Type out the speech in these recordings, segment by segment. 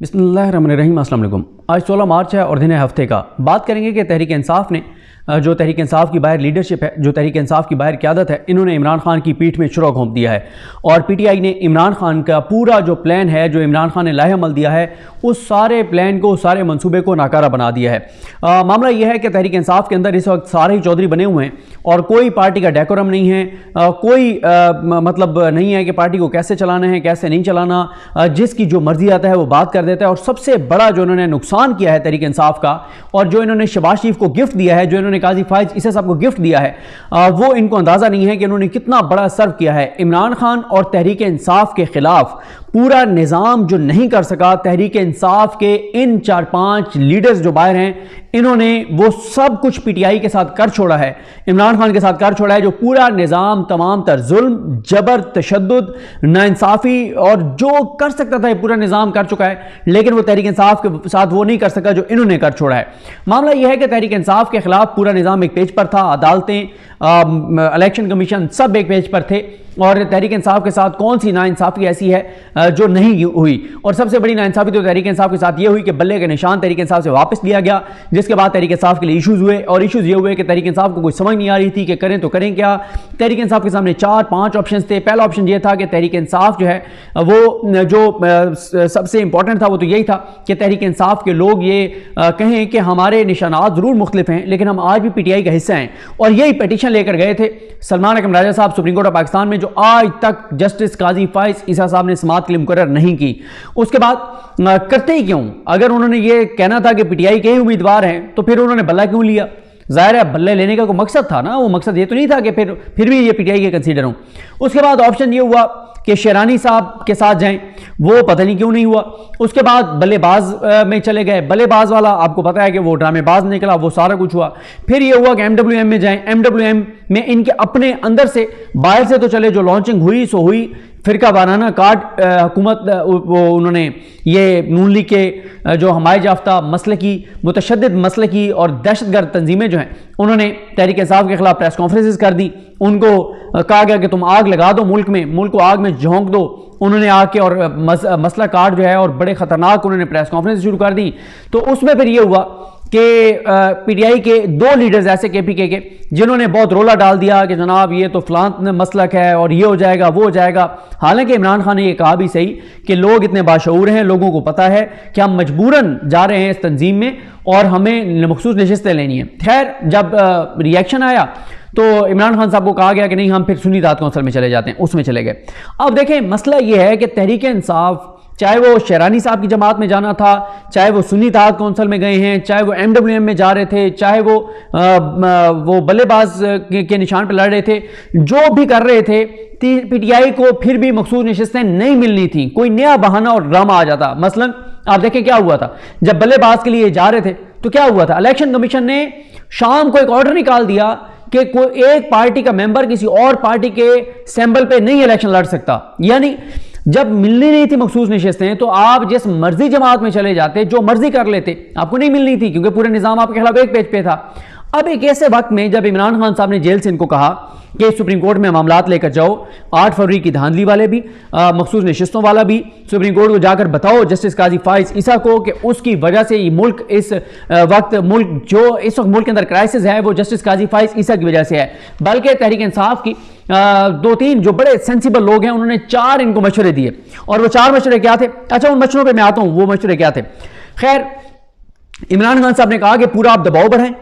بسم اللہ الرحمن الرحیم۔ السلام علیکم۔ آج 16 مارچ ہے اور دن ہے ہفتے کا۔ بات کریں گے کہ تحریک انصاف نے جو تحریک انصاف کی باہر لیڈرشپ ہے، جو تحریک انصاف کی باہر قیادت ہے، انہوں نے عمران خان کی پیٹھ میں چھرا گھونپ دیا ہے اور پی ٹی آئی نے عمران خان کا پورا جو پلان ہے، جو عمران خان نے لاہ عمل دیا ہے، اس سارے پلان کو، سارے منصوبے کو ناکارہ بنا دیا ہے۔ معاملہ یہ ہے کہ تحریک انصاف کے اندر اس وقت سارے ہی چودھری بنے ہوئے ہیں اور کوئی پارٹی کا ڈیکورم نہیں ہے، کوئی مطلب نہیں ہے کہ پارٹی کو کیسے چلانا ہے، کیسے نہیں چلانا، جس کی جو مرضی آتا ہے وہ بات کر دیتا ہے۔ اور سب سے بڑا جو انہوں نے نقصان کیا ہے تحریک انصاف کا، اور جو انہوں نے شہباز شریف کو گفٹ دیا ہے، جو انہوں نے قاضی فائز عیسیٰ صاحب کو گفٹ دیا ہے، وہ ان کو اندازہ نہیں ہے کہ انہوں نے کتنا بڑا سرو کیا ہے۔ عمران خان اور تحریک انصاف کے خلاف پورا نظام جو نہیں کر سکا، تحریک انصاف کے ان 4-5 لیڈرز جو باہر ہیں، انہوں نے وہ سب کچھ پی ٹی آئی کے ساتھ کر چھوڑا ہے، عمران خان کے ساتھ کر چھوڑا ہے۔ جو پورا نظام تمام تر ظلم، جبر، تشدد، ناانصافی اور جو کر سکتا تھا یہ پورا نظام کر چکا ہے، لیکن وہ تحریک انصاف کے ساتھ وہ نہیں کر سکا جو انہوں نے کر چھوڑا ہے۔ معاملہ یہ ہے کہ تحریک انصاف کے خلاف پورا نظام ایک پیج پر تھا، عدالتیں، الیکشن کمیشن سب ایک پیج پر تھے، اور تحریک انصاف کے ساتھ کون سی ناانصافی ایسی ہے جو نہیں ہوئی؟ اور سب سے بڑی ناانصافی تو تحریک انصاف کے ساتھ یہ ہوئی کہ بلے کا نشان تحریک انصاف سے واپس لیا گیا، جس کے بعد تحریک انصاف کے لیے ایشوز ہوئے، اور ایشوز یہ ہوئے کہ تحریک انصاف کو کوئی سمجھ نہیں آ رہی تھی کہ کریں تو کریں کیا۔ تحریک انصاف کے سامنے 4-5 آپشنز تھے۔ پہلا آپشن یہ تھا کہ تحریک انصاف جو ہے وہ جو سب سے امپورٹنٹ تھا وہ تو یہی تھا کہ تحریک انصاف کے لوگ یہ کہیں کہ ہمارے نشانات ضرور مختلف ہیں لیکن ہم آج بھی پی ٹی آئی کا حصہ ہیں، اور یہی پیٹیشن لے کر گئے تھے سلمان اکرم راجہ صاحب سپریم کورٹ آف پاکستان میں، جو آج تک جسٹس قاضی فائز عیسیٰ صاحب نے سماعت کے لیے مقرر نہیں کی۔ اس کے بعد کرتے ہی کیوں؟ اگر انہوں نے یہ کہنا تھا کہ پی ٹی آئی کے ہی امیدوار ہیں تو پھر انہوں نے بلہ کیوں لیا؟ ظاہر ہے بلے لینے کا کوئی مقصد تھا نا، وہ مقصد یہ تو نہیں تھا کہ پھر بھی یہ پی ٹی آئی کے کنسیڈر ہوں۔ اس کے بعد آپشن یہ ہوا کہ شیرانی صاحب کے ساتھ جائیں، وہ پتہ نہیں کیوں نہیں ہوا۔ اس کے بعد بلے باز میں چلے گئے، بلے باز والا آپ کو پتہ ہے کہ وہ ڈرامے باز نکلا، وہ سارا کچھ ہوا۔ پھر یہ ہوا کہ ایم ڈبلیو ایم میں جائیں، ایم ڈبلیو ایم میں ان کے اپنے اندر سے، باہر سے تو چلے جو لانچنگ ہوئی سو ہوئی، فرقہ وارانہ کارڈ حکومت، وہ انہوں نے یہ نون لیگ کے جو حمایت یافتہ مسلکی، متشدد مسلکی اور دہشت گرد تنظیمیں جو ہیں، انہوں نے تحریک انصاف کے خلاف پریس کانفرنسز کر دی، ان کو کہا گیا کہ تم آگ لگا دو ملک کو آگ میں جھونک دو۔ انہوں نے آ کے اور مسئلہ کارڈ جو ہے اور بڑے خطرناک انہوں نے پریس کانفرنس شروع کر دی۔ تو اس میں پھر یہ ہوا کہ پی ٹی آئی کے 2 لیڈرز ایسے کے پی کے جنہوں نے بہت رولا ڈال دیا کہ جناب یہ تو فلاں مسلک ہے اور یہ ہو جائے گا وہ ہو جائے گا۔ حالانکہ عمران خان نے یہ کہا بھی صحیح کہ لوگ اتنے باشعور ہیں، لوگوں کو پتہ ہے کہ ہم مجبوراً جا رہے ہیں اس تنظیم میں اور ہمیں مخصوص نشستیں لینی ہیں۔ خیر جب ریئیکشن آیا تو عمران خان صاحب کو کہا گیا کہ نہیں ہم پھر سنی اتحاد کونسل میں چلے جاتے ہیں، اس میں چلے گئے۔ اب دیکھیں مسئلہ یہ ہے کہ تحریک انصاف، چاہے وہ شیرانی صاحب کی جماعت میں جانا تھا، چاہے وہ سنی اتحاد کونسل میں گئے ہیں، چاہے وہ ایم ڈبلیو ایم میں جا رہے تھے، چاہے وہ بلے باز کے نشان پہ لڑ رہے تھے، جو بھی کر رہے تھے، پی ٹی آئی کو پھر بھی مخصوص نشستیں نہیں ملنی تھیں۔ کوئی نیا بہانہ اور ڈرامہ آ جاتا۔ مثلا آپ دیکھیں کیا ہوا تھا جب بلے باز کے لیے جا رہے تھے تو کیا ہوا تھا؟ الیکشن کمیشن نے شام کو ایک آرڈر نکال دیا کہ کوئی ایک پارٹی کا ممبر کسی اور پارٹی کے سیمبل پہ نہیں الیکشن لڑ سکتا۔ یعنی جب ملنی نہیں تھی مخصوص نشستیں تو آپ جس مرضی جماعت میں چلے جاتے، جو مرضی کر لیتے، آپ کو نہیں ملنی تھی کیونکہ پورے نظام آپ کے خلاف ایک پیج پہ تھا۔ اب ایک ایسے وقت میں جب عمران خان صاحب نے جیل سے ان کو کہا کہ سپریم کورٹ میں معاملات لے کر جاؤ، 8 فروری کی دھاندلی والے بھی، مخصوص نشستوں والا بھی، سپریم کورٹ کو جا کر بتاؤ جسٹس قاضی فائز عیسیٰ کو کہ اس کی وجہ سے یہ ملک اس وقت ملک کے اندر کرائسس ہے وہ جسٹس قاضی فائز عیسیٰ کی وجہ سے ہے۔ بلکہ تحریک انصاف کی 2-3 جو بڑے سینسیبل لوگ ہیں انہوں نے 4 ان کو مشورے دیے، اور وہ 4 مشورے کیا تھے؟ اچھا ان مشوروں پہ میں آتا ہوں، وہ مشورے کیا تھے۔ خیر عمران خان صاحب نے کہا کہ پورا آپ دباؤ بڑھائیں،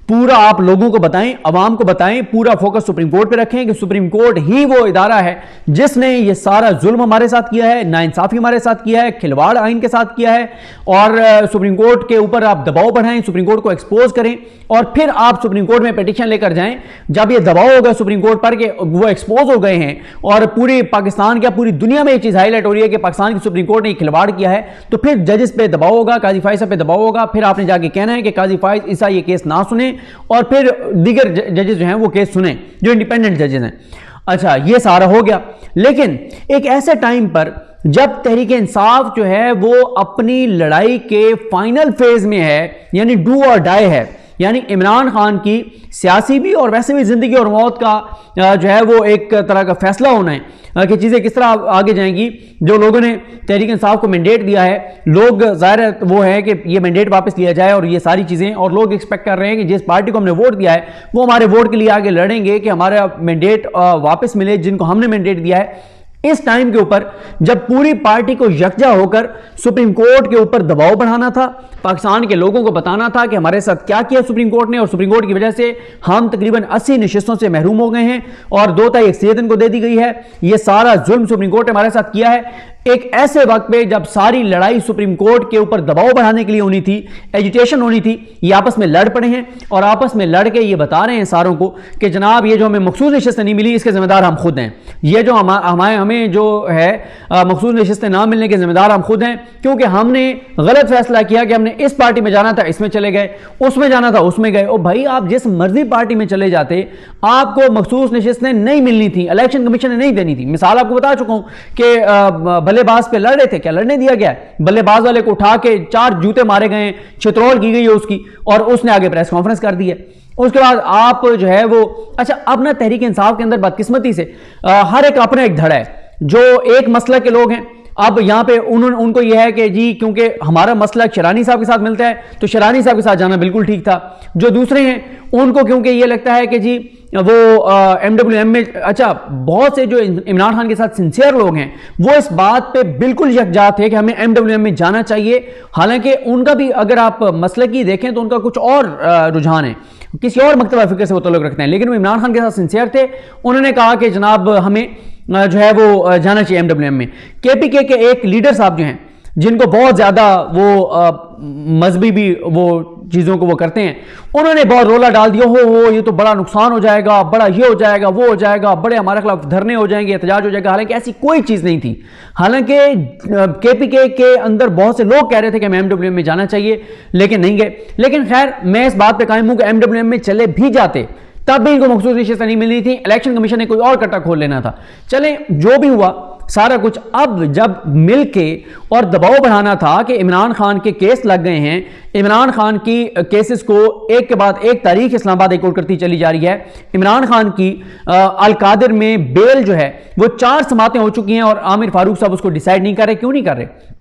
پورا آپ لوگوں کو بتائیں، عوام کو بتائیں، پورا فوکس سپریم کورٹ پہ رکھیں کہ سپریم کورٹ ہی وہ ادارہ ہے جس نے یہ سارا ظلم ہمارے ساتھ کیا ہے، ناانصافی ہمارے ساتھ کیا ہے، کھلواڑ آئین کے ساتھ کیا ہے، اور سپریم کورٹ کے اوپر آپ دباؤ بڑھائیں، سپریم کورٹ کو ایکسپوز کریں، اور پھر آپ سپریم کورٹ میں پیٹیشن لے کر جائیں۔ جب یہ دباؤ ہوگا سپریم کورٹ پر کہ وہ ایکسپوز ہو گئے ہیں اور پوری پاکستان کیا پوری دنیا میں یہ چیز ہائی لائٹ ہو رہی ہے کہ پاکستان کی سپریم کورٹ نے کھلواڑ کیا ہے، تو پھر ججز پہ دباؤ ہوگا، قاضی فائز صاحب پہ دباؤ ہوگا، پھر آپ نے جا کے کہنا ہے کہ قاضی فائز عیسیٰ یہ کیس نہ سنیں اور پھر دیگر ججز جو ہیں وہ کیس سنیں جو انڈیپینڈنٹ ججز ہیں۔ اچھا یہ سارا ہو گیا، لیکن ایک ایسے ٹائم پر جب تحریک انصاف جو ہے وہ اپنی لڑائی کے فائنل فیز میں ہے، یعنی ڈو اور ڈائی ہے، یعنی عمران خان کی سیاسی بھی اور ویسے بھی زندگی اور موت کا جو ہے وہ ایک طرح کا فیصلہ ہونا ہے کہ چیزیں کس طرح آگے جائیں گی. جو لوگوں نے تحریک انصاف کو مینڈیٹ دیا ہے, لوگ ظاہر ہے وہ ہے کہ یہ مینڈیٹ واپس لیا جائے اور یہ ساری چیزیں, اور لوگ ایکسپیکٹ کر رہے ہیں کہ جس پارٹی کو ہم نے ووٹ دیا ہے وہ ہمارے ووٹ کے لیے آگے لڑیں گے کہ ہمارا مینڈیٹ واپس ملے جن کو ہم نے مینڈیٹ دیا ہے. اس ٹائم کے اوپر جب پوری پارٹی کو یکجا ہو کر سپریم کورٹ کے اوپر دباؤ بڑھانا تھا, پاکستان کے لوگوں کو بتانا تھا کہ ہمارے ساتھ کیا کیا سپریم کورٹ نے, اور سپریم کورٹ کی وجہ سے ہم تقریباً 80 نشستوں سے محروم ہو گئے ہیں اور 2 اکثریت ان کو دے دی گئی ہے, یہ سارا ظلم سپریم کورٹ نے ہمارے ساتھ کیا ہے. ایک ایسے وقت پہ جب ساری لڑائی سپریم کورٹ کے اوپر دباؤ بڑھانے کے لیے ہونی تھی, ایجیٹیشن ہونی تھی, یہ آپس میں لڑ پڑے ہیں اور آپس میں لڑ کے یہ بتا رہے ہیں ساروں کو کہ جناب یہ جو ہمیں مخصوص نشستیں نہیں ملی اس کے ذمہ دار ہم خود ہیں. یہ جو ہمیں جو ہے مخصوص نشستیں نہ ملنے کے ذمہ دار ہم خود ہیں, کیونکہ ہم نے غلط فیصلہ کیا کہ ہم نے اس پارٹی میں جانا تھا اس میں چلے گئے, اس میں جانا تھا اس میں گئے. او بھائی آپ جس مرضی پارٹی میں چلے جاتے آپ کو مخصوص نشستیں نہیں ملنی تھیں, الیکشن کمیشن نے نہیں دینی تھی. مثال آپ کو بتا چکا ہوں کہ بلے باز پہ لڑ رہے تھے, کیا لڑنے دیا گیا ہے؟ بلے باز والے کو اٹھا کے 4 جوتے مارے گئے, چترول کی گئی ہے اس کی, اور اس نے آگے پریس کانفرنس کر دی ہے. اس کے بعد آپ جو ہے وہ اچھا اب نا تحریک انصاف کے اندر بدقسمتی سے ہر ایک اپنا ایک دھڑا ہے. جو ایک مسئلہ کے لوگ ہیں اب یہاں پہ ان کو یہ ہے کہ جی کیونکہ ہمارا مسئلہ شرانی صاحب کے ساتھ ملتا ہے تو شرانی صاحب کے ساتھ جانا بالکل ٹھیک تھا. جو دوسرے ہیں ان کو کیونکہ یہ لگتا ہے کہ جی وہ ایم ڈبلیو ایم میں, اچھا بہت سے جو عمران خان کے ساتھ سنسیئر لوگ ہیں وہ اس بات پہ بالکل یکجا تھے کہ ہمیں ایم ڈبلیو ایم میں جانا چاہیے. حالانکہ ان کا بھی اگر آپ مسلکی دیکھیں تو ان کا کچھ اور رجحان ہے, کسی اور مکتبہ فکر سے وہ تعلق رکھتے ہیں, لیکن وہ عمران خان کے ساتھ سنسیئر تھے. انہوں نے کہا کہ جناب ہمیں جو ہے وہ جانا چاہیے ایم ڈبلیو ایم میں. کے پی کے ایک لیڈر صاحب جو ہیں جن کو بہت زیادہ وہ مذہبی بھی وہ چیزوں کو وہ کرتے ہیں, انہوں نے بہت رولا ڈال دیا, ہو یہ تو بڑا نقصان ہو جائے گا, بڑا یہ ہو جائے گا, وہ ہو جائے گا, بڑے ہمارے خلاف دھرنے ہو جائیں گے, احتجاج ہو جائے گا. حالانکہ ایسی کوئی چیز نہیں تھی. حالانکہ کے پی کے اندر بہت سے لوگ کہہ رہے تھے کہ ہمیں ایم ڈبلیو ایم میں جانا چاہیے لیکن نہیں گئے. لیکن خیر میں اس بات پہ قائم ہوں کہ ایم ڈبلیو ایم میں چلے بھی جاتے تب بھی ان کو مخصوص نشستیں نہیں ملی تھی, الیکشن کمیشن نے کوئی اور کٹا کھول لینا تھا. چلیں جو بھی ہوا سارا کچھ اب جب مل کے اور دباؤ بڑھانا تھا کہ عمران خان کے کیس لگ گئے ہیں, عمران خان کی کیسز کو ایک کے بعد ایک تاریخ اسلام آباد ہائی کورٹ کرتی چلی جا رہی ہے. عمران خان کی القادر میں بیل جو ہے وہ 4 سماعتیں ہو چکی ہیں اور عامر فاروق صاحب اس کو ڈیسائیڈ نہیں کر رہے. کیوں نہیں کر رہے؟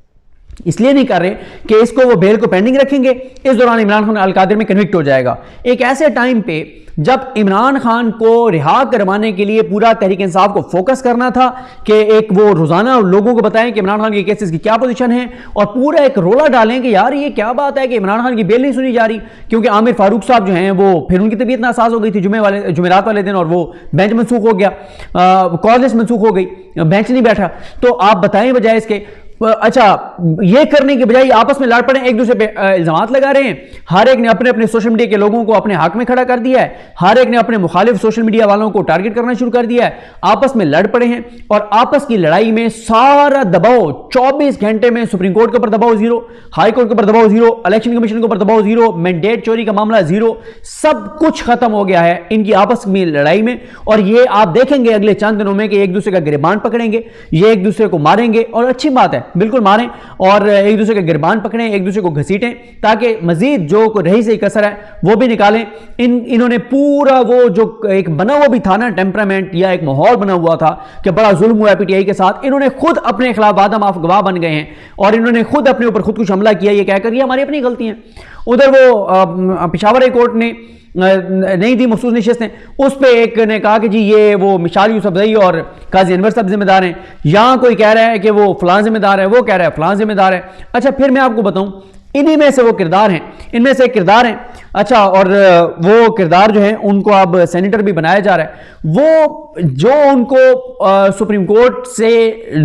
اس لیے نہیں کر رہے کہ اس کو وہ بیل کو پینڈنگ رکھیں گے, اس دوران عمران خان القادر میں کنوکٹ ہو جائے گا. ایک ایسے ٹائم پہ جب عمران خان کو رہا کروانے کے لیے پورا تحریک انصاف کو فوکس کرنا تھا کہ ایک وہ روزانہ لوگوں کو بتائیں کہ عمران خان کے کیسز کی کیا پوزیشن ہے, اور پورا ایک رولا ڈالیں کہ یار یہ کیا بات ہے کہ عمران خان کی بیل نہیں سنی جا رہی, کیونکہ عامر فاروق صاحب جو ہیں وہ پھر ان کی طبیعت ناساز ہو گئی تھی جمعرات والے دن, اور وہ بینچ منسوخ ہو گیا, کال لسٹ منسوخ ہو گئی, بینچ نہیں بیٹھا. تو آپ بتائیں بجائے اس کے اچھا یہ کرنے کے بجائے آپس میں لڑ پڑے, ایک دوسرے پہ الزامات لگا رہے ہیں. ہر ایک نے اپنے اپنے سوشل میڈیا کے لوگوں کو اپنے حق میں کھڑا کر دیا ہے, ہر ایک نے اپنے مخالف سوشل میڈیا والوں کو ٹارگٹ کرنا شروع کر دیا ہے, آپس میں لڑ پڑے ہیں. اور آپس کی لڑائی میں سارا دباؤ 24 گھنٹے میں سپریم کورٹ کے اوپر دباؤ 0, ہائی کورٹ کے اوپر دباؤ 0, الیکشن کمیشن کے اوپر دباؤ 0, مینڈیٹ چوری کا معاملہ 0, سب کچھ ختم ہو گیا ہے ان کی آپس میں لڑائی میں. اور یہ آپ دیکھیں گے اگلے چند دنوں میں کہ ایک دوسرے کا گریبان پکڑیں گے, یہ ایک دوسرے کو ماریں گے, اور اچھی بات ہے بالکل ماریں اور ایک دوسرے کے گربان پکڑیں, ایک دوسرے کو گھسیٹیں تاکہ مزید جو رہی سے کسر ہے وہ بھی نکالیں. انہوں نے پورا وہ جو ایک بنا ہوا بھی تھا نا ٹیمپرامنٹ یا ایک ماحول بنا ہوا تھا کہ بڑا ظلم ہوا ہے پی ٹی آئی کے ساتھ, انہوں نے خود اپنے خلاف وعدہ معاف گواہ بن گئے ہیں اور انہوں نے خود اپنے اوپر خودکش حملہ کیا یہ کہہ کر یہ ہماری اپنی غلطی ہیں. ادھر وہ پشاور ہائی کورٹ نے نہیں دی مخصوص نشستیں, اس پہ ایک نے کہا کہ جی یہ وہ مشال یوسف زئی اور قاضی انور صاحب ذمہ دار ہیں, یہاں کوئی کہہ رہا ہے کہ وہ فلاں ذمہ دار ہے, وہ کہہ رہا ہے فلاں ذمہ دار ہے. اچھا پھر میں آپ کو بتاؤں انہی میں سے وہ کردار ہیں, ان میں سے ایک کردار ہیں. اچھا اور وہ کردار جو ہیں ان کو اب سینیٹر بھی بنایا جا رہا ہے. وہ جو ان کو سپریم کورٹ سے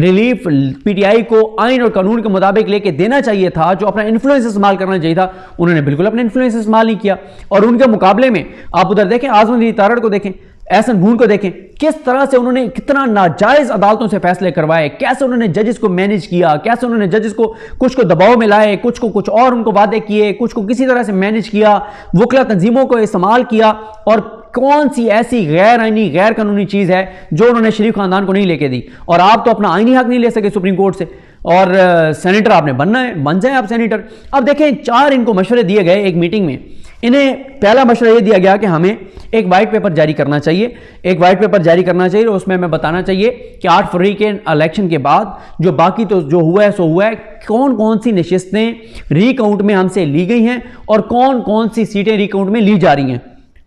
ریلیف پی ٹی آئی کو آئین اور قانون کے مطابق لے کے دینا چاہیے تھا, جو اپنا انفلوئنس استعمال کرنا چاہیے تھا, انہوں نے بالکل اپنا انفلوئنس استعمال نہیں کیا. اور ان کے مقابلے میں آپ ادھر دیکھیں اعظم علی تارڑ کو دیکھیں, احسن بھون کو دیکھیں, کس طرح سے انہوں نے کتنا ناجائز عدالتوں سے فیصلے کروائے, کیسے انہوں نے ججز کو مینیج کیا, کیسے انہوں نے ججز کو کچھ کو دباؤ میں لائے, کچھ کو کچھ اور ان کو وعدے کیے, کچھ کو کسی طرح سے مینیج کیا, وکلا تنظیموں کو استعمال کیا. اور کون سی ایسی غیر آئینی غیر قانونی چیز ہے جو انہوں نے شریف خاندان کو نہیں لے کے دی. اور آپ تو اپنا آئینی حق نہیں لے سکے سپریم کورٹ سے, اور سینیٹر آپ نے بننا ہے, بن جائیں آپ سینیٹر. اب دیکھیں 4 ان کو مشورے دیے گئے ایک میٹنگ میں انہیں پہلا مشورہ یہ دیا گیا کہ ہمیں ایک وائٹ پیپر جاری کرنا چاہیے، ایک وائٹ پیپر جاری کرنا چاہیے، اور اس میں ہمیں بتانا چاہیے کہ 8 فروری کے الیکشن کے بعد جو باقی تو جو ہوا ہے سو ہوا ہے، کون کون سی نشستیں ری کاؤنٹ میں ہم سے لی گئی ہیں اور کون کون سی سیٹیں ری کاؤنٹ میں لی جا رہی ہیں،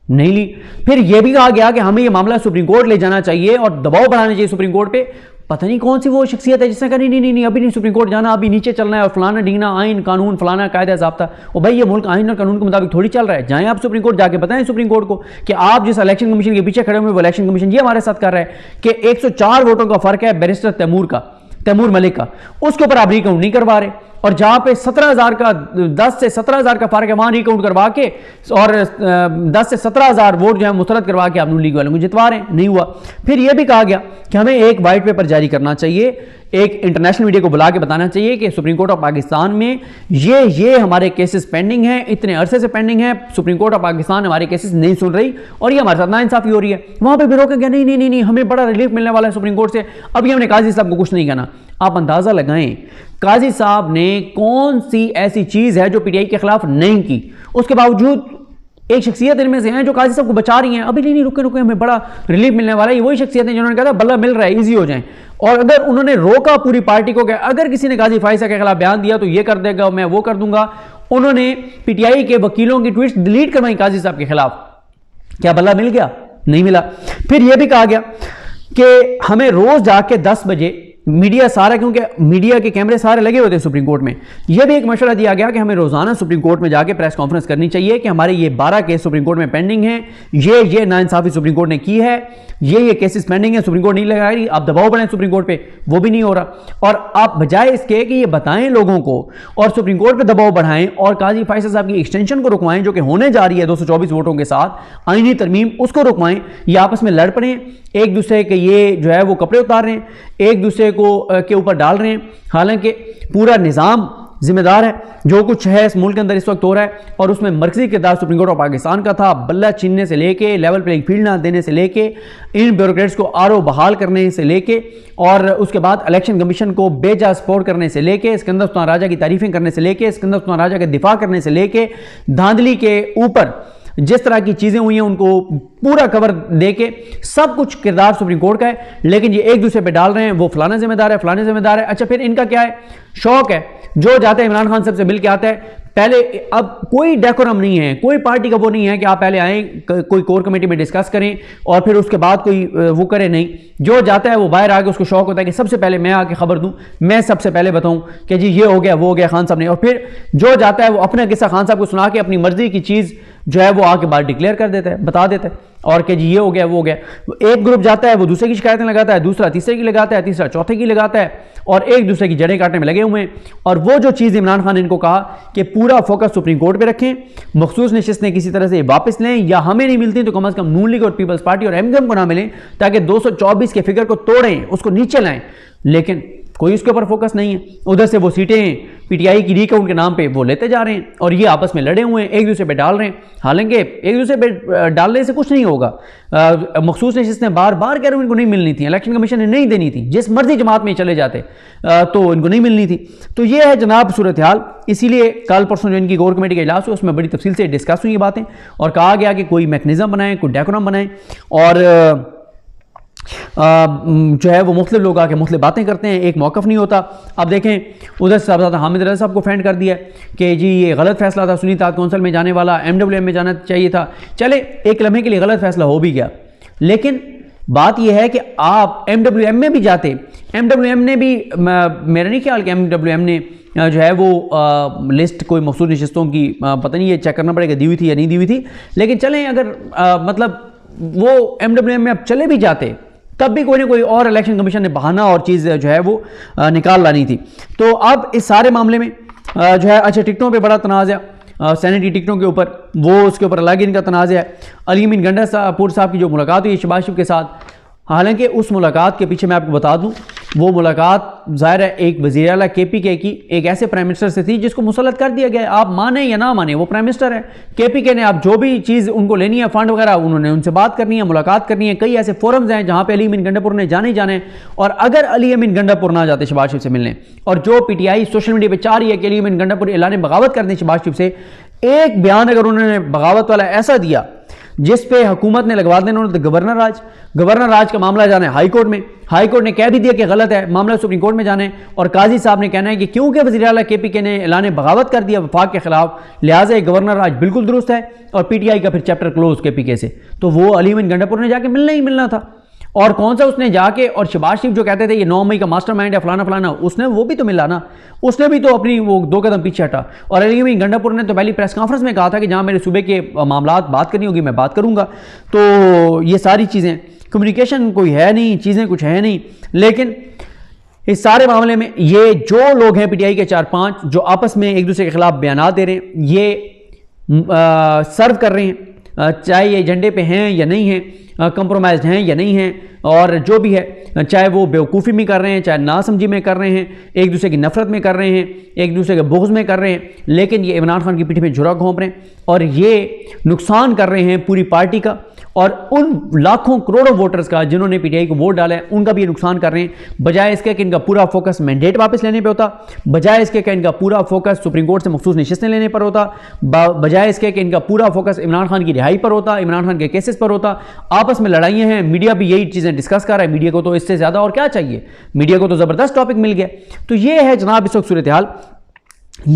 نہیں لی۔ پھر یہ بھی کہا گیا کہ ہمیں یہ معاملہ سپریم کورٹ لے جانا چاہیے اور دباؤ بڑھانا چاہیے سپریم کورٹ پہ۔ پتہ نہیں کون سی وہ شخصیت ہے جس نے کہا نہیں ابھی نہیں سپریم کورٹ جانا، ابھی نیچے چلنا ہے اور فلانا ڈھینا آئین قانون فلانا قاعدہ ضابطہ، اور بھائی یہ ملک آئین اور قانون کے مطابق تھوڑی چل رہا ہے۔ جائیں آپ سپریم کورٹ جا کے بتائیں سپریم کورٹ کو کہ آپ جس الیکشن کمیشن کے پیچھے کھڑے ہوئے وہ الیکشن کمیشن یہ ہمارے ساتھ کر رہا ہے کہ 104 ووٹوں کا فرق ہے بیرسٹر تیمور ملک کا، اس کے اوپر آپ ری کاؤنٹ نہیں کروا رہے، اور جہاں پہ 17,000 کا 10 سے 17,000 کا فرق ہے وہاں ری کاؤنٹ کروا کے اور 10 سے 17,000 ووٹ جو ہے مسترد کروا کے آپ نون لیگ والوں کو جتوا رہے ہیں، نہیں ہوا۔ پھر یہ بھی کہا گیا کہ ہمیں ایک وائٹ پیپر جاری کرنا چاہیے، ایک انٹرنیشنل میڈیا کو بلا کے بتانا چاہیے کہ سپریم کورٹ آف پاکستان میں یہ ہمارے کیسز پینڈنگ ہیں، اتنے عرصے سے پینڈنگ ہیں، سپریم کورٹ آف پاکستان ہمارے کیسز نہیں سن رہی اور یہ ہمارے ساتھ ناانصافی ہو رہی ہے۔ وہاں پہ بھی روکیں گے نہیں ہمیں بڑا ریلیف ملنے والا ہے سپریم کورٹ سے، ابھی ہم نے قاضی صاحب کو کچھ نہیں کہنا۔ آپ اندازہ لگائیں قاضی صاحب نے کون سی ایسی چیز ہے جو پی ٹی آئی کے خلاف نہیں کی، اس کے باوجود ایک شخصیت ان میں سے ہیں جو قاضی صاحب کو بچا رہی ہیں، ابھی نہیں رکے ہمیں بڑا ریلیف ملنے والا ہے۔ یہ وہی شخصیت ہیں جنہوں نے کہا تھا بلہ مل رہا ہے ایزی ہو جائیں، اور اگر انہوں نے روکا پوری پارٹی کو کہ اگر کسی نے قاضی فائزہ کے خلاف بیان دیا تو یہ کر دے گا میں وہ کر دوں گا، انہوں نے پی ٹی آئی کے وکیلوں کی ٹویٹس ڈیلیٹ کروائی قاضی صاحب کے خلاف، کیا بلہ مل گیا؟ نہیں ملا۔ پھر یہ بھی کہا گیا کہ ہمیں روز جا کے 10 بجے میڈیا سارا، کیونکہ میڈیا کے کیمرے سارے لگے ہوتے ہیں سپریم کورٹ میں، یہ بھی ایک مشورہ دیا گیا کہ ہمیں روزانہ سپریم کورٹ میں جا کے پریس کانفرنس کرنی چاہیے کہ ہمارے یہ 12 کیس سپریم کورٹ میں پینڈنگ ہیں، یہ ناانصافی سپریم کورٹ نے کی ہے، یہ کیسز پینڈنگ ہیں، سپریم کورٹ نہیں لگا رہی، آپ دباؤ بڑھیں سپریم کورٹ پہ، وہ بھی نہیں ہو رہا۔ اور آپ بجائے اس کے کہ یہ بتائیں لوگوں کو اور سپریم کورٹ پہ دباؤ بڑھائیں اور قاضی فیصل صاحب کی ایکسٹینشن کو رکوائیں جو کہ ہونے جا رہی ہے 224 ووٹوں کے ساتھ آئینی ترمیم، اس کو رکوائیں، یہ آپس میں لڑ پڑیں، ایک دوسرے کے یہ جو ہے وہ کپڑے اتار رہے ہیں، ایک دوسرے کو کے اوپر ڈال رہے ہیں، حالانکہ پورا نظام ذمہ دار ہے جو کچھ ہے اس ملک کے اندر اس وقت ہو رہا ہے، اور اس میں مرکزی کردار سپریم کورٹ آف پاکستان کا تھا، بلہ چھیننے سے لے کے لیول پلینگ فیلڈ نہ دینے سے لے کے ان بیوروکریٹس کو آرو بحال کرنے سے لے کے اور اس کے بعد الیکشن کمیشن کو بے جا سپورٹ کرنے سے لے کے اسکندر سلطان راجہ کی تعریفیں کرنے سے لے کے اسکندر سلطان راجہ کے دفاع کرنے سے لے کے دھاندلی کے اوپر جس طرح کی چیزیں ہوئی ہیں ان کو پورا کور دے کے سب کچھ کردار سپریم کورٹ کا ہے، لیکن یہ ایک دوسرے پہ ڈال رہے ہیں وہ فلانا ذمہ دار ہے فلانے ذمہ دار ہے۔ اچھا پھر ان کا کیا ہے؟ شوق ہے، جو جاتا ہے عمران خان صاحب سے مل کے آتا ہے، پہلے اب کوئی ڈیکورم نہیں ہے، کوئی پارٹی کا وہ نہیں ہے کہ آپ پہلے آئیں کوئی کور کمیٹی میں ڈسکس کریں اور پھر اس کے بعد کوئی وہ کرے، نہیں، جو جاتا ہے وہ باہر آ کے اس کو شوق ہوتا ہے کہ سب سے پہلے میں آ کے خبر دوں، میں سب سے پہلے بتاؤں کہ جی یہ ہو گیا وہ ہو گیا خان صاحب نے، اور پھر جو جاتا ہے وہ اپنا قصہ خان صاحب کو سنا کے اپنی مرضی کی چیز جو ہے وہ آ کے بعد ڈکلیئر کر دیتا ہے، بتا دیتا ہے، اور کہ جی یہ ہو گیا وہ ہو گیا۔ ایک گروپ جاتا ہے وہ دوسرے کی شکایتیں لگاتا ہے، دوسرا تیسرے کی لگاتا ہے، تیسرا چوتھے کی لگاتا ہے، اور ایک دوسرے کی جڑیں کاٹنے میں لگے ہوئے ہیں۔ اور وہ جو چیز عمران خان نے ان کو کہا کہ پورا فوکس سپریم کورٹ پہ رکھیں، مخصوص نشستیں کسی طرح سے واپس لیں، یا ہمیں نہیں ملتی تو کم از کم نون لیگ اور پیپلز پارٹی اور ایم کو نہ ملیں، تاکہ 224 کے فگر کو توڑیں، اس کو نیچے لائیں، لیکن کوئی اس کے اوپر فوکس نہیں ہے۔ ادھر سے وہ سیٹیں پی ٹی آئی کی ری کاؤنٹ کے نام پہ وہ لیتے جا رہے ہیں اور یہ آپس میں لڑے ہوئے ہیں، ایک دوسرے پہ ڈال رہے ہیں، حالانکہ ایک دوسرے پہ ڈالنے سے کچھ نہیں ہوگا۔ مخصوص نشستیں بار بار کہہ رہے ہیں ان کو نہیں ملنی تھی، الیکشن کمیشن نے نہیں دینی تھی، جس مرضی جماعت میں چلے جاتے تو ان کو نہیں ملنی تھی۔ تو یہ ہے جناب صورتحال، اسی لیے کل پرسوں جو ان کی کور کمیٹی کا اجلاس ہوا اس میں بڑی تفصیل سے ڈسکس ہوئی یہ باتیں، اور کہا گیا کہ کوئی میکنزم بنائیں، کوئی ڈیکورم بنائیں، اور جو ہے وہ مختلف لوگ آ کے مختلف باتیں کرتے ہیں، ایک موقف نہیں ہوتا۔ اب دیکھیں ادھر صاحبزادہ حامد رضا صاحب کو فینڈ کر دیا کہ جی یہ غلط فیصلہ تھا، سنی اتحاد کونسل میں جانے والا ایم ڈبلیو ایم میں جانا چاہیے تھا، چلے ایک لمحے کے لیے غلط فیصلہ ہو بھی گیا، لیکن بات یہ ہے کہ آپ ایم ڈبلیو ایم میں بھی جاتے، ایم ڈبلیو ایم نے بھی، میرا نہیں خیال کہ ایم ڈبلیو ایم نے جو ہے وہ لسٹ کوئی مخصوص نشستوں کی پتہ نہیں، یہ چیک کرنا پڑے گا دی ہوئی تھی یا نہیں دی ہوئی تھی، لیکن چلیں اگر مطلب وہ ایم ڈبلیو ایم میں اب چلے بھی جاتے تب بھی کوئی نہ کوئی اور الیکشن کمیشن نے بہانہ اور چیز جو ہے وہ نکال لانی تھی۔ تو اب اس سارے معاملے میں جو ہے اچھا ٹکٹوں پہ بڑا تنازع ہے، سینیٹری ٹکٹوں کے اوپر، وہ اس کے اوپر الگ ان کا تنازع ہے۔ علی امین گنڈا پور صاحب کی جو ملاقات ہوئی شہباز شریف کے ساتھ، حالانکہ اس ملاقات کے پیچھے میں آپ کو بتا دوں وہ ملاقات ظاہر ہے ایک وزیر اعلیٰ کے پی کے کی ایک ایسے پرائم منسٹر سے تھی جس کو مسلط کر دیا گیا ہے، آپ مانیں یا نہ مانیں وہ پرائم منسٹر ہے، کے پی کے نے آپ جو بھی چیز ان کو لینی ہے فنڈ وغیرہ انہوں نے ان سے بات کرنی ہے، ملاقات کرنی ہے، کئی ایسے فورمز ہیں جہاں پہ علی امین گنڈا پور نے جانے جانے، اور اگر علی امین گنڈا پور نہ جاتے شہباز شریف سے ملنے، اور جو P T I social media پہ چاہ رہی ہے کہ علی امین گنڈا پور اعلان بغاوت کر دیں شہباز شریف سے، ایک بیان اگر انہوں نے بغاوت والا ایسا دیا جس پہ حکومت نے لگوا دینا انہوں نے گورنر راج کا معاملہ جانا ہے ہائی کورٹ میں، ہائی کورٹ نے کہہ بھی دیا کہ غلط ہے، معاملہ سپریم کورٹ میں جانا ہے، اور قاضی صاحب نے کہنا ہے کہ کیونکہ وزیر اعلیٰ کے پی کے نے اعلان بغاوت کر دیا وفاق کے خلاف، لہٰذا گورنر راج بالکل درست ہے، اور پی ٹی آئی کا پھر چیپٹر کلوز کے پی کے سے، تو وہ علی امین گنڈا پور نے جا کے ملنا ہی ملنا تھا۔ اور کون سا اس نے جا کے، اور شہباز شریف جو کہتے تھے یہ 9 مئی کا ماسٹر مائنڈ ہے فلانا فلانا، اس نے وہ بھی تو ملا نا، اس نے بھی تو اپنی وہ 2 قدم پیچھے ہٹا۔ اور علی امین گنڈا پور نے تو پہلی پریس کانفرنس میں کہا تھا کہ جہاں میرے صوبے کے معاملات بات کرنی ہوگی میں بات کروں گا۔ تو یہ ساری چیزیں کمیونیکیشن کوئی ہے نہیں، چیزیں کچھ ہے نہیں، لیکن اس سارے معاملے میں یہ جو لوگ ہیں پی ٹی آئی کے 4-5 جو آپس میں ایک دوسرے کے خلاف بیانات دے رہے ہیں، یہ سرو کر رہے ہیں، چاہے یہ ایجنڈے پہ ہیں یا نہیں ہیں، کمپرومائزڈ ہیں یا نہیں ہیں، اور جو بھی ہے چاہے وہ بیوقوفی میں کر رہے ہیں، چاہے ناسمجھی میں کر رہے ہیں، ایک دوسرے کی نفرت میں کر رہے ہیں، ایک دوسرے کے بغض میں کر رہے ہیں، لیکن یہ عمران خان کی پیٹھ میں جھرا گھونپ رہے ہیں اور یہ نقصان کر رہے ہیں پوری پارٹی کا اور ان لاکھوں کروڑوں ووٹرز کا جنہوں نے پی ٹی آئی کو ووٹ ڈالا ہے، ان کا بھی یہ نقصان کر رہے ہیں۔ بجائے اس کے کہ ان کا پورا فوکس مینڈیٹ واپس لینے پہ ہوتا، بجائے اس کے کہ ان کا پورا فوکس سپریم کورٹ سے مخصوص نشستیں لینے پر ہوتا، بجائے اس کے کہ ان کا پورا فوکس عمران خان کی رہائی پر ہوتا، عمران خان کے کیسز پر ہوتا، آپس میں لڑائیاں ہیں، میڈیا بھی یہی چیزیں ڈسکس کر رہا ہے، میڈیا کو تو اس سے زیادہ اور کیا چاہیے، میڈیا کو تو زبردست ٹاپک مل گیا۔ تو یہ ہے جناب اس وقت صورتحال،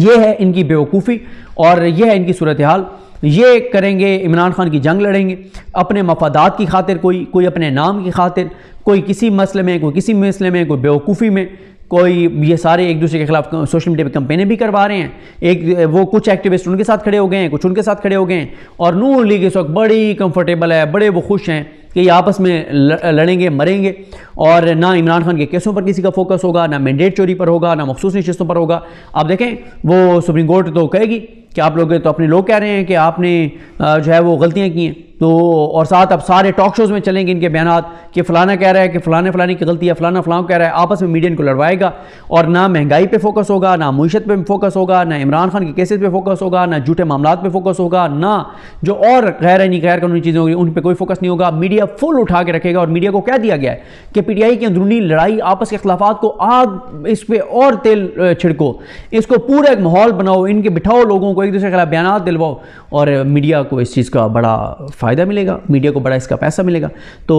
یہ ہے ان کی بیوقوفی اور یہ ہے ان کی صورتحال۔ یہ کریں گے عمران خان کی جنگ لڑیں گے اپنے مفادات کی خاطر، کوئی اپنے نام کی خاطر، کوئی کسی مسئلے میں، کوئی کسی مسئلے میں، کوئی بیوقوفی میں، کوئی یہ سارے ایک دوسرے کے خلاف سوشل میڈیا پہ کمپینیں بھی کروا رہے ہیں۔ وہ کچھ ایکٹیوسٹ ان کے ساتھ کھڑے ہو گئے ہیں، کچھ ان کے ساتھ کھڑے ہو گئے ہیں، اور نون لیگ اس وقت بڑی کمفرٹیبل ہے، بڑے وہ خوش ہیں کہ یہ آپس میں لڑیں گے مریں گے، اور نہ عمران خان کے کیسوں پر کسی کا فوکس ہوگا، نہ مینڈیٹ چوری پر ہوگا، نہ مخصوص نشستوں پر ہوگا۔ آپ دیکھیں وہ سپریم کورٹ تو کہے گی کہ آپ لوگ تو اپنے لوگ کہہ رہے ہیں کہ آپ نے جو ہے وہ غلطیاں کی ہیں، تو اور ساتھ اب سارے ٹاک شوز میں چلیں گے ان کے بیانات کہ فلانا کہہ رہا ہے کہ فلانے کی غلطی ہے، فلانا کہہ رہا ہے، آپس میں میڈیا ان کو لڑوائے گا، اور نہ مہنگائی پہ فوکس ہوگا، نہ معیشت پہ فوکس ہوگا، نہ عمران خان کے کیسز پہ فوکس ہوگا، نہ جھوٹے معاملات پہ فوکس ہوگا، نہ جو اور غیر قانونی چیزیں ہوگی ان پہ کوئی فوکس نہیں ہوگا۔ میڈیا فل اٹھا کے رکھے گا، اور میڈیا کو کہہ دیا گیا ہے کہ پی ٹی آئی کی اندرونی لڑائی، آپس کے اختلافات کو آگ اس پہ اور تیل چھڑکو، اس کو پورا ایک ماحول بناؤ، ان کے بٹھاؤ لوگوں کو، ایک دوسرے کے خلاف بیانات دلواؤ، اور میڈیا کو اس چیز کا بڑا فائدہ ملے گا، میڈیا کو بڑا اس کا پیسہ ملے گا۔ تو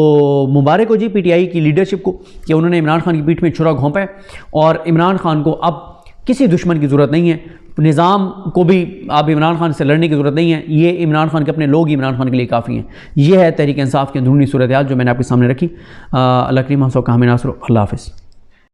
مبارک ہو جی پی ٹی آئی کی لیڈرشپ کو کہ انہوں نے عمران خان کی پیٹھ میں چھرا گھونپا ہے، اور عمران خان کو اب کسی دشمن کی ضرورت نہیں ہے، نظام کو بھی اب عمران خان سے لڑنے کی ضرورت نہیں ہے، یہ عمران خان کے اپنے لوگ ہی عمران خان کے لیے کافی ہیں۔ یہ ہے تحریک انصاف کی اندرونی صورتحال جو میں نے آپ کے سامنے رکھی۔ اللہ کریم ہم سب کا حامی ناصر، اللہ حافظ۔